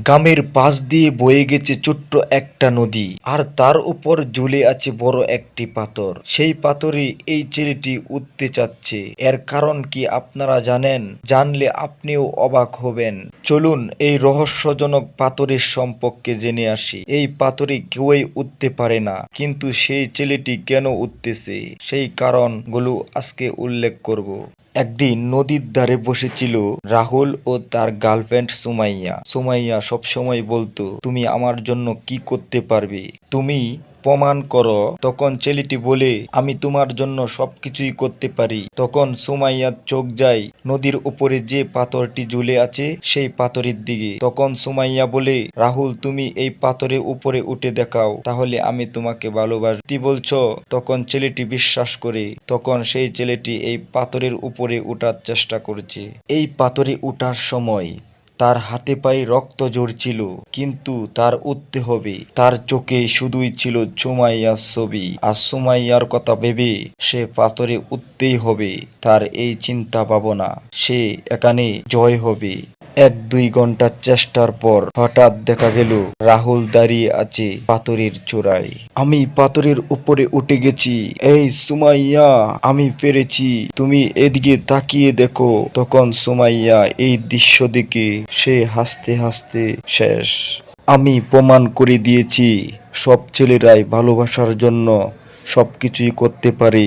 গ্রামের পাশ দিয়ে বয়ে গেছে ছোট্ট একটা নদী, আর তার উপর ঝুলে আছে বড় একটি পাথর। সেই পাথরে এই ছেলেটি উঠতে চাচ্ছে। এর কারণ কি আপনারা জানেন? জানলে আপনিও অবাক হবেন। চলুন এই রহস্যজনক পাথরের সম্পর্কে জেনে আসি। এই পাথরে কেউই উঠতে পারে না, কিন্তু সেই ছেলেটি কেন উঠতেছে সেই কারণগুলো আজকে উল্লেখ করব। একদিন নদীর ধারে বসেছিল রাহুল ও তার গার্লফ্রেন্ড সুমাইয়া। সুমাইয়া সবসময় বলতো, তুমি আমার জন্য কি করতে পারবে, তুমি প্রমাণ করো। তখন ছেলেটি বলে, আমি তোমার জন্য সবকিছুই করতে পারি। তখন সুমাইয়ার চোখ যায় নদীর উপরে যে পাথরটি ঝুলে আছে সেই পাথরের দিকে। তখন সুমাইয়া বলে, রাহুল তুমি এই পাথরের উপরে উঠে দেখাও, তাহলে আমি তোমাকে ভালোবাসি। কি বলছো? তখন ছেলেটি বিশ্বাস করে। তখন সেই ছেলেটি এই পাথরের উপরে উঠার চেষ্টা করছে। এই পাথরে উঠার সময় তার হাতে পায়ে রক্ত ঝরছিল, কিন্তু তার উঠতে হবে। তার চোখে শুধুই ছিল সুমাইয়ার ছবি, আর সুমাইয়ার কথা ভেবে সে পাথরে উঠতেই হবে। তার এই চিন্তা ভাবনা সে এখানে জয় হবে। 1-2 ঘন্টার চেষ্টার পর হঠাৎ দেখা গেল রাহুল দাঁড়িয়ে আছে পাথরের চূড়ায়। আমি পাথরের উপরে উঠে গেছি, এই সুমাইয়া আমি পেরেছি, তুমি এদিকে তাকিয়ে দেখো। তখন সুমাইয়া এই দৃশ্য দেখে সে হাসতে হাসতে শেষ। আমি প্রমাণ করে দিয়েছি সব ছেলেরাই ভালোবাসার জন্য সবকিছুই করতে পারে।